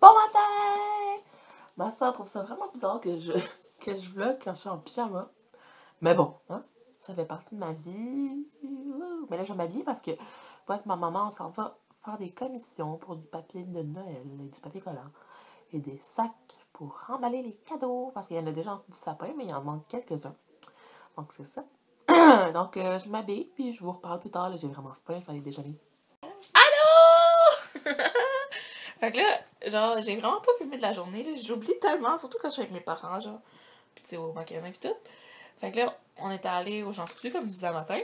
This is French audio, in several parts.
Bon matin! Ma soeur trouve ça vraiment bizarre que je vlog quand je suis en pyjama. Mais bon, hein, ça fait partie de ma vie. Mais là, je vais m'habiller parce que pour être ma maman, on s'en va faire des commissions pour du papier de Noël et du papier collant et des sacs pour emballer les cadeaux parce qu'il y en a déjà en dessous du sapin, mais il en manque quelques-uns. Donc, c'est ça. Donc, je m'habille puis je vous reparle plus tard. J'ai vraiment faim, je vais aller déjeuner. Allô! Fait que là, genre, j'ai vraiment pas filmé de la journée, là. J'oublie tellement, surtout quand je suis avec mes parents, genre. Pis tu sais, au magasin pis tout. Fait que là, on était allés au Jean Coutu, comme je disais le matin.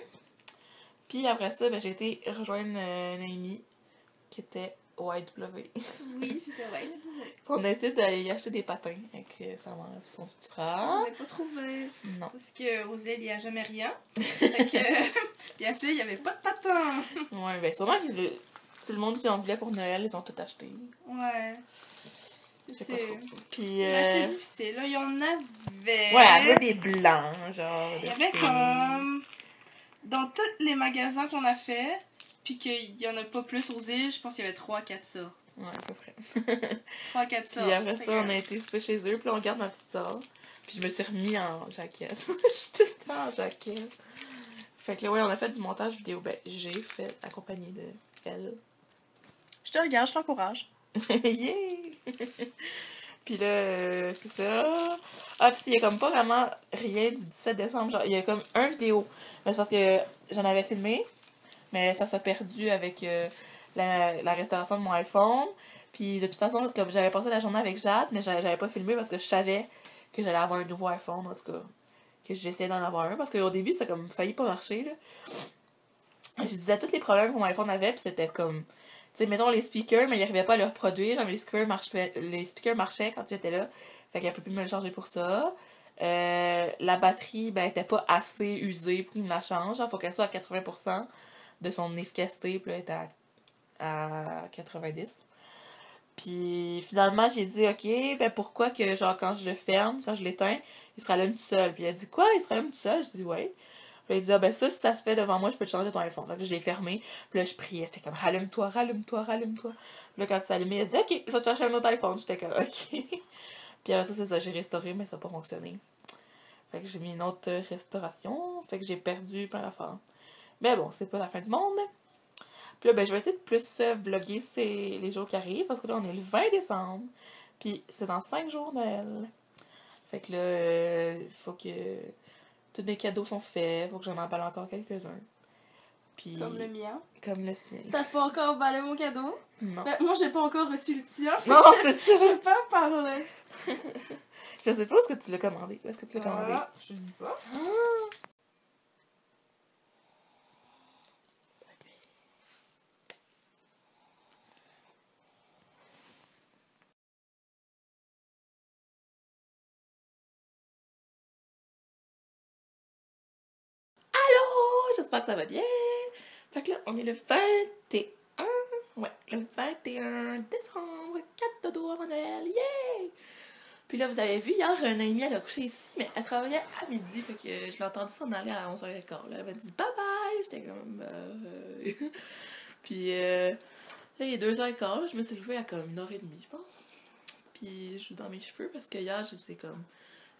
Puis après ça, ben, j'ai été rejoindre une amie qui était au YW. Oui, c'était YW. On a essayé d'aller acheter des patins avec sa mère et son petit frère. On n'avait pas trouvé. Non. Parce qu'aux îles, il n'y a jamais rien. Fait que, bien sûr, il n'y avait pas de patins. Ouais, ben sûrement qu'ils... C'est le monde qui en voulait pour Noël, ils ont tout acheté. Ouais. Je sais pas trop. Puis, C'était difficile, là. Il y en avait. Ouais, il y avait des blancs, genre. Il y avait comme. Dans tous les magasins qu'on a fait, puis qu'il n'y en a pas plus aux îles, je pense qu'il y avait 3-4 sortes. Ouais, à peu près. 3-4 sortes. Puis après ça, on a été souper chez eux, puis là, on regarde ma petite soeur. Puis je me suis remis en jaquette. Je suis tout le temps en jaquette. Fait que là, ouais, on a fait du montage vidéo. Ben, j'ai fait accompagné de elle. Je te regarde, je t'encourage. Yeah! Puis là, c'est ça. Ah, puis il y a comme pas vraiment rien du 17 décembre. Genre, il y a comme un vidéo. Mais c'est parce que j'en avais filmé, mais ça s'est perdu avec la restauration de mon iPhone. Puis de toute façon, comme j'avais passé la journée avec Jade, mais j'avais pas filmé parce que je savais que j'allais avoir un nouveau iPhone, en tout cas. Que j'essayais d'en avoir un. Parce qu'au début, ça a comme failli pas marcher, là. Je disais tous les problèmes que mon iPhone avait, puis c'était comme... Tu sais, mettons les speakers, mais ils n'arrivaient pas à le reproduire. Genre, les speakers marchaient quand j'étais là. Fait qu'elle peut plus me le charger pour ça. La batterie, ben, était pas assez usée pour qu'il me la change. Genre, faut qu'elle soit à 80% de son efficacité, puis là, elle était à 90. Puis finalement, j'ai dit, ok, ben pourquoi que, genre, quand je le ferme, quand je l'éteins, il se rallume tout seul. Puis elle a dit, quoi, il se rallume tout seul? J'ai dit, ouais. Puis elle dit, ah ben ça, si ça se fait devant moi, je peux te changer ton iPhone. Fait que j'ai fermé. Puis là, je priais. J'étais comme, rallume-toi, rallume-toi, rallume-toi. Puis là, quand ça s'allumait, elle dit, ok, je vais te chercher un autre iPhone. J'étais comme, ok. Puis après ça, c'est ça, j'ai restauré, mais ça n'a pas fonctionné. Fait que j'ai mis une autre restauration. Fait que j'ai perdu plein d'affaires. Mais bon, c'est pas la fin du monde. Puis là, ben, je vais essayer de plus vlogger les jours qui arrivent. Parce que là, on est le 20 décembre. Puis c'est dans 5 jours Noël. Fait que là, il faut que... Tous mes cadeaux sont faits, faut que j'en emballe encore quelques-uns. Puis, Comme le mien. Comme le sien. T'as pas encore emballé mon cadeau? Non. Ben, moi, j'ai pas encore reçu le tien. Non, c'est ça. Je peux pas parler. Je sais pas où est-ce que tu l'as commandé. Où est-ce que tu l'as commandé? Je te dis pas. Allô! J'espère que ça va bien. Fait que là, on est le 21. Ouais, le 21 décembre. 4 dodo avant Noël. Yay! Puis là, vous avez vu, hier, un ami, elle a couché ici, mais elle travaillait à midi. Fait que je l'ai entendu s'en aller à 11h15. Là, elle m'a dit bye bye. J'étais comme. Puis là, il est 2h15. Je me suis levée à comme 1h30, je pense. Puis je joue dans mes cheveux parce que hier, je les ai comme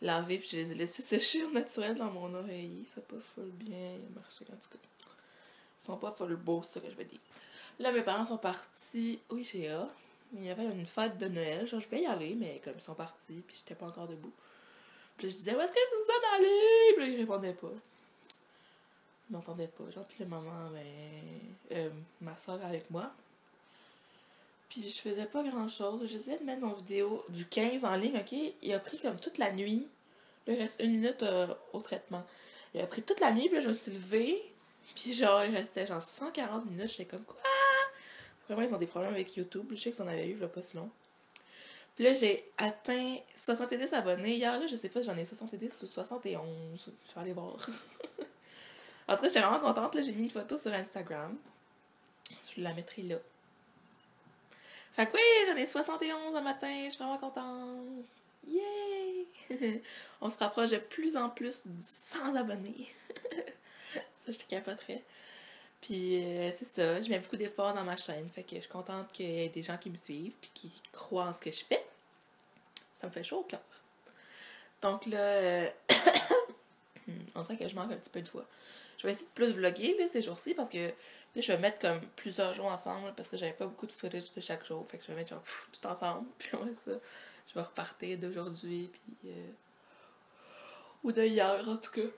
lavés. Puis je les ai laissés sécher au naturel dans mon oreiller. Ça n'a pas full bien marché, en tout cas. Ils sont pas full beaux, c'est ça que je veux dire. Là, mes parents sont partis au IGA. Il y avait une fête de Noël. Genre, je vais y aller, mais comme ils sont partis, puis j'étais pas encore debout. Puis là, je disais, où est-ce que vous en allez? Puis là, ils répondaient pas. Ils m'entendaient pas. Genre, puis la maman, ben. Ma soeur avec moi. Puis je faisais pas grand-chose. J'essayais de mettre mon vidéo du 15 en ligne, ok? Il a pris comme toute la nuit. Là, il reste 1 minute au traitement. Il a pris toute la nuit, puis là, je me suis levée. Puis genre, il restait genre 140 minutes. J'étais comme, quoi? Vraiment, ils ont des problèmes avec YouTube. Je sais que ça en avait eu, là, pas si long. Puis là, j'ai atteint 70 abonnés. Hier, là, je sais pas, j'en ai 70 ou 71. Je vais aller voir. En tout cas, j'étais vraiment contente. Là, j'ai mis une photo sur Instagram. Je la mettrai là. Fait que oui, j'en ai 71 un matin. Je suis vraiment contente. Yay! On se rapproche de plus en plus du 100 abonnés. Ça, je te capoterais. Puis c'est ça, je mets beaucoup d'efforts dans ma chaîne. Fait que je suis contente qu'il y ait des gens qui me suivent puis qui croient en ce que je fais. Ça me fait chaud au cœur. Donc là, on sent que je manque un petit peu de fois. Je vais essayer de plus vlogger là, ces jours-ci parce que là, je vais mettre comme plusieurs jours ensemble parce que j'avais pas beaucoup de footage de chaque jour. Fait que je vais mettre genre tout ensemble. Puis ouais, ça, je vais repartir d'aujourd'hui. Puis ou d'hier en tout cas.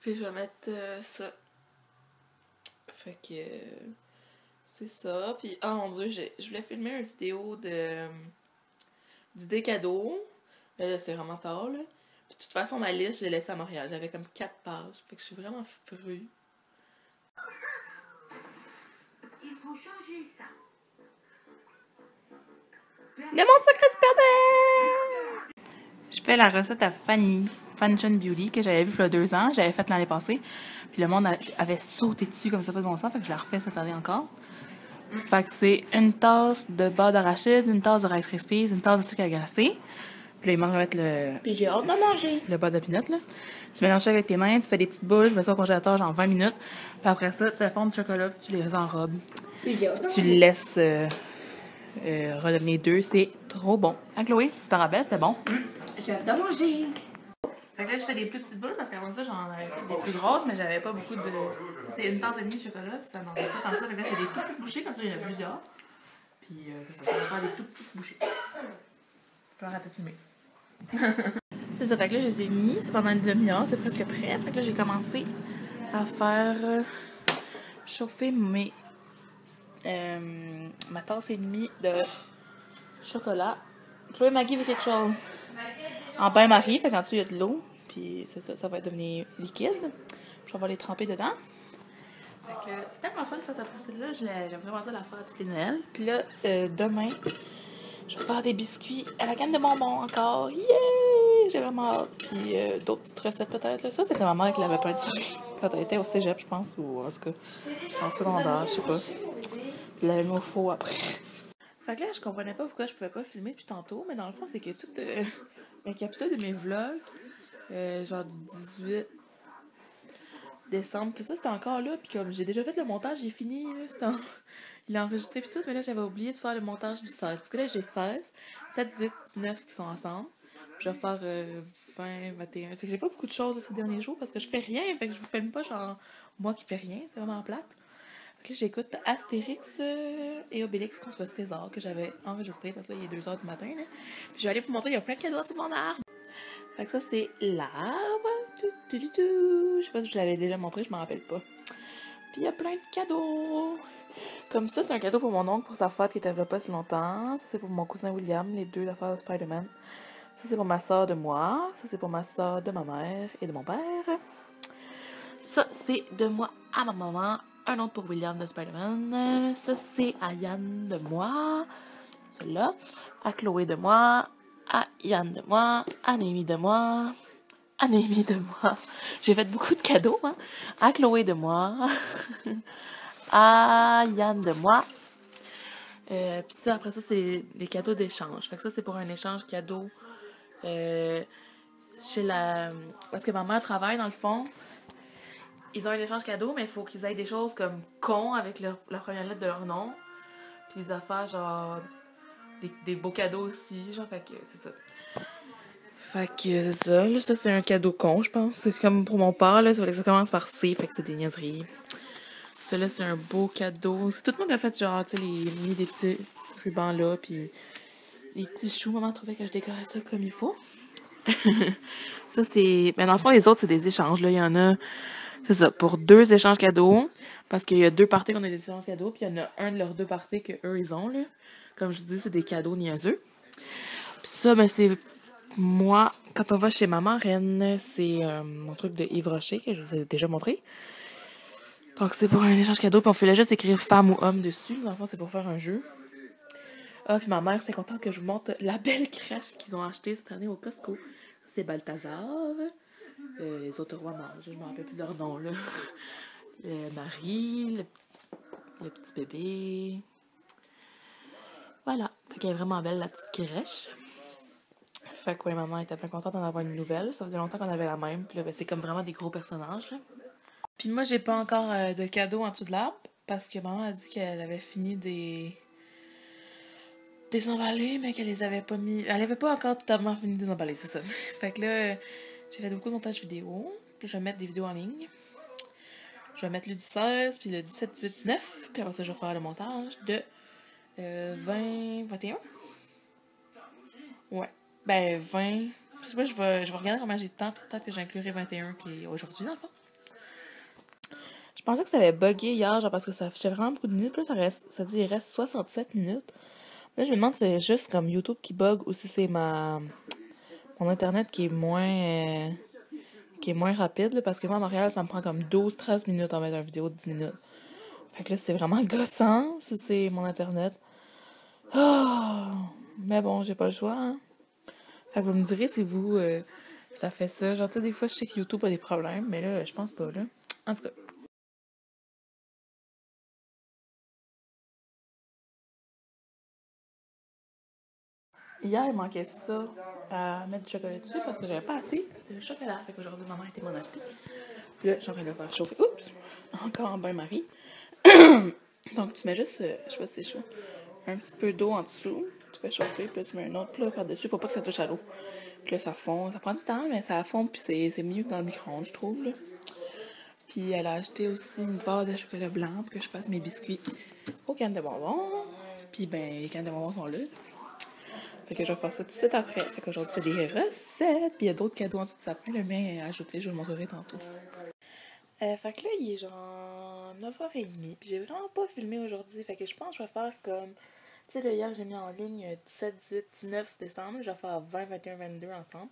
Puis je vais mettre ça. Fait que c'est ça. Puis oh mon dieu, je voulais filmer une vidéo d'idées cadeaux. Mais là, c'est vraiment tard là. Puis de toute façon, ma liste, je l'ai laissée à Montréal. J'avais comme 4 pages. Fait que je suis vraiment frue. Il faut changer ça. Le monde secret du Père! Je fais la recette à Fanny, Fanchon Beauty, que j'avais vue il y a 2 ans. J'avais faite l'année passée. Puis le monde avait sauté dessus comme ça, pas de bon sens. Fait que je la refais cette année encore. Fait que c'est une tasse de beurre d'arachide, une tasse de Rice Krispies, une tasse de sucre à glacer. Puis là, il manque de mettre Puis j'ai hâte de manger. le beurre de pinot, là. Tu mélanges ça avec tes mains, tu fais des petites boules, tu mets ça au congélateur genre 20 minutes. Puis après ça, tu fais fondre du chocolat, puis tu les enrobes. Puis j'ai hâte de Tu manger. le laisses redevenir 2. C'est trop bon. Hein, Chloé? Tu t'en rappelles? C'était bon? J'ai hâte de manger. Fait que là, je fais des plus petites boules parce qu'avant ça, j'en avais fait des plus grosses, mais j'avais pas beaucoup de. Ça, c'est une tasse et demie de chocolat, puis ça n'en fait pas tant que ça. Fait que là, c'est des tout petites bouchées, comme ça, il y en a plusieurs. Puis c'est ça, on va faire des tout petites bouchées. Je peux arrêter de filmer. C'est ça, fait que là, je les ai mis. C'est pendant une demi-heure, c'est presque prêt. Fait que là, j'ai commencé à faire chauffer ma tasse et demie de chocolat. Chloé Maggie veut quelque chose. En bain-marie, fait qu'en dessous, il y a de l'eau. Puis c'est ça, ça va devenir liquide. Je vais avoir les tremper dedans. Fait que c'est tellement fun de faire cette recette-là. J'aime vraiment ça la faire à toutes les Noëls. Puis là, demain, je vais faire des biscuits à la canne de bonbons encore. Yeah! J'ai vraiment hâte. Puis d'autres petites recettes peut-être. Là. Ça, c'était ma mère qui l'avait peinturé quand elle était au cégep, je pense. Ou en tout cas, en secondaire, je sais pas. Puis elle l'avait mis au four après. Fait que là, je comprenais pas pourquoi je pouvais pas filmer depuis tantôt. Mais dans le fond, c'est que toutes mes capsules de mes vlogs, genre du 18 décembre, tout ça, c'était encore là. Puis comme j'ai déjà fait le montage, j'ai fini. Là, il a enregistré puis tout. Mais là, j'avais oublié de faire le montage du 16. Parce que là, j'ai 16, 17, 18, 19 qui sont ensemble. Puis je vais faire 20, 21. C'est que j'ai pas beaucoup de choses de ces derniers jours parce que je fais rien. Fait que je vous filme pas genre moi qui fais rien. C'est vraiment plate. Fait que là, j'écoute Astérix et Obélix contre César que j'avais enregistré parce que là, il est 2h du matin. Là. Puis je vais aller vous montrer, il y a plein de cadeaux sur mon arbre. Fait que ça, c'est l'arbre. Je sais pas si je l'avais déjà montré, je m'en rappelle pas. Puis il y a plein de cadeaux. Comme ça, c'est un cadeau pour mon oncle pour sa fête qui était pas si longtemps. Ça, c'est pour mon cousin William, les deux d'affaires de Spider-Man. Ça, c'est pour ma soeur de moi. Ça, c'est pour ma soeur de ma mère et de mon père. Ça, c'est de moi à ma maman. Un autre pour William de Spider-Man. Ça, c'est à Yann de moi. Celui-là. À Chloé de moi. À Yann de moi. À Noémie de moi. À Noémie de moi. J'ai fait beaucoup de cadeaux, hein. À Chloé de moi. À Yann de moi. Puis ça, après ça, c'est des cadeaux d'échange. Fait que ça, c'est pour un échange cadeau chez la... Parce que ma mère travaille, dans le fond. Ils ont un échange cadeau, mais il faut qu'ils aient des choses comme con avec leur première lettre de leur nom. Puis des affaires, genre... Des beaux cadeaux aussi, genre, fait que c'est ça. Fait que c'est ça, là, ça c'est un cadeau con, je pense. C'est comme pour mon père, là, ça commence par C, fait que c'est des niaiseries. Ça là, c'est un beau cadeau. C'est tout le monde qui a fait, genre, tu sais, mis des petits rubans là, puis les petits choux. Maman trouvait que je décorais ça comme il faut. Ça, c'est... Mais dans le fond, les autres, c'est des échanges, là. Il y en a... C'est ça, pour 2 échanges cadeaux. Parce qu'il y a 2 parties qu'on a des échanges cadeaux. Puis il y en a un de leurs 2 parties qu'eux, ils ont, là. Comme je vous dis, c'est des cadeaux niaiseux. Puis ça, ben, c'est... Moi, quand on va chez Maman Reine, c'est mon truc de Yves Rocher que je vous ai déjà montré. Donc, c'est pour un échange cadeau. Puis on fait juste écrire femme ou homme dessus. Dans le fond, c'est pour faire un jeu. Ah, puis ma mère, c'est contente que je vous montre la belle crèche qu'ils ont achetée cette année au Costco. C'est Balthazar. Les autres rois mages, je ne me rappelle plus de leur nom, là. Marie, le petit bébé. Voilà. Fait qu'elle est vraiment belle, la petite crèche. Fait que ouais, maman était bien contente d'en avoir une nouvelle. Ça faisait longtemps qu'on avait la même. Puis là, ben, c'est comme vraiment des gros personnages, là. Puis moi, j'ai pas encore de cadeaux en dessous de l'arbre. Parce que maman a dit qu'elle avait fini des emballés, mais qu'elle les avait pas mis. Elle avait pas encore totalement fini des emballés, c'est ça. Fait que là, j'ai fait beaucoup de montage vidéo. Puis je vais mettre des vidéos en ligne. Je vais mettre le 16, puis le 17, 18, 19. Puis après ça, je vais faire le montage de 20, 21. Ouais. Ben, 20. Je sais pas, je vais regarder comment j'ai de temps, puis peut-être que j'inclurai 21 qui est aujourd'hui, dans le fond. Je pensais que ça avait bugué hier, genre parce que ça affichait vraiment beaucoup de minutes. Puis là, ça dit il reste 67 minutes. Là, je me demande si c'est juste comme YouTube qui bug ou si c'est mon internet qui est moins rapide. Là, parce que moi, à Montréal, ça me prend comme 12-13 minutes en mettre une vidéo de 10 minutes. Fait que là, c'est vraiment gossant si c'est mon internet. Oh! Mais bon, j'ai pas le choix, hein. Fait que vous me direz si vous, ça fait ça. Genre, tu sais, des fois, je sais que YouTube a des problèmes, mais là, je pense pas, là. En tout cas. Hier, il manquait ça à mettre du chocolat dessus parce que j'avais pas assez de chocolat. Fait qu'aujourd'hui, maman était m'en acheter. Puis là, j'en train de le faire chauffer. Oups! Encore en bain-marie. Donc, tu mets juste, je sais pas si c'est chaud, un petit peu d'eau en dessous. Tu fais chauffer, puis là, tu mets un autre plat par-dessus. Faut pas que ça touche à l'eau. Puis là, ça fond. Ça prend du temps, mais ça fond, puis c'est mieux que dans le micro-ondes, je trouve, là. Puis elle a acheté aussi une barre de chocolat blanc pour que je fasse mes biscuits aux cannes de bonbons. Puis ben, les cannes de bonbons sont là. Fait que je vais faire ça tout de suite après. Fait qu'aujourd'hui, c'est des recettes. Puis il y a d'autres cadeaux en dessous de sapin, là, mais ajoutés, je vous le montrerai tantôt. Fait que là, il est genre 9h30. Puis j'ai vraiment pas filmé aujourd'hui. Fait que je pense que je vais faire comme. Tu sais, là, hier, j'ai mis en ligne 17, 18, 19 décembre. Je vais faire 20, 21, 22 ensemble.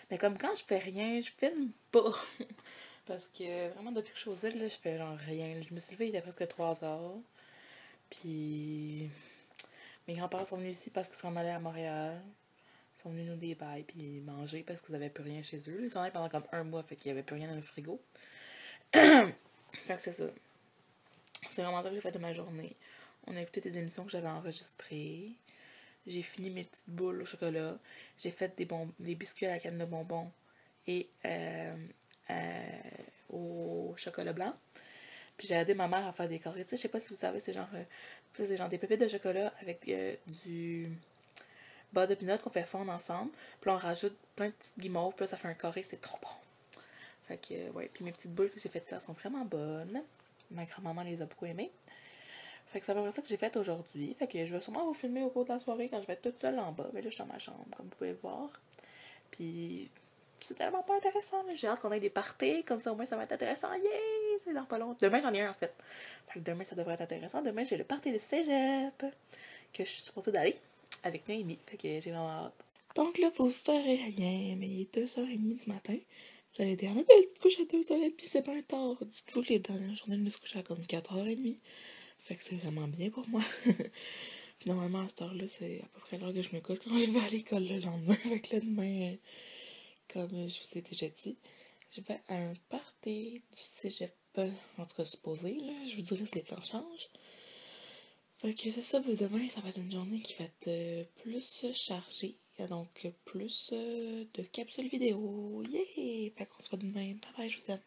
Mais comme quand je fais rien, je filme pas. Parce que vraiment, depuis que je suis aux îles, là, je fais genre rien. Je me suis levée, il était presque 3 heures. Puis mes grands-parents sont venus ici parce qu'ils s'en allaient à Montréal. Ils sont venus nous des bails puis manger parce qu'ils avaient plus rien chez eux. Ils s'en allaient pendant comme un mois, fait qu'il y avait plus rien dans le frigo. Fait que c'est ça. C'est vraiment ça que j'ai fait de ma journée. On a écouté des émissions que j'avais enregistrées. J'ai fini mes petites boules au chocolat. J'ai fait des biscuits à la canne de bonbons et au chocolat blanc. Puis j'ai aidé ma mère à faire des carrés. Tu sais, je sais pas si vous savez, c'est genre, c'est genre des pépites de chocolat avec du beurre de pinot qu'on fait fondre ensemble. Puis là, on rajoute plein de petites guimauves. Puis là, ça fait un carré. C'est trop bon. Fait que, ouais. Puis mes petites boules que j'ai faites ça sont vraiment bonnes. Ma grand-maman les a beaucoup aimées. Fait que c'est à peu près ça que j'ai fait aujourd'hui. Fait que je vais sûrement vous filmer au cours de la soirée quand je vais être toute seule en bas. Mais là, je suis dans ma chambre, comme vous pouvez le voir. Puis c'est tellement pas intéressant. Là. J'ai hâte qu'on ait des parties. Comme ça, au moins, ça va être intéressant. Yeah! C'est dans pas long. Demain, j'en ai un, en fait. Fait que demain, ça devrait être intéressant. Demain, j'ai le party de cégep que je suis supposée d'aller avec Noémie. Fait que j'ai vraiment hâte. Donc là, vous ferez rien. Mais il est 2h30 du matin. Vous allez dire, tu te couches à 2h30, c'est pas tard. Dites-vous que les dernières journées, je me suis couchée à comme 4h30. Fait que c'est vraiment bien pour moi. Puis normalement, à cette heure-là, c'est à peu près l'heure que je me couche quand je vais à l'école le lendemain. Fait que là, demain, comme je vous ai déjà dit, je vais à un party du cégep. En tout cas, supposé, là. Je vous dirai si les plans changent. Fait que c'est ça, pour demain, ça va être une journée qui va être plus chargée. Donc, plus de capsules vidéo. Yeah! Fait qu'on se voit demain. Bye bye, je vous aime.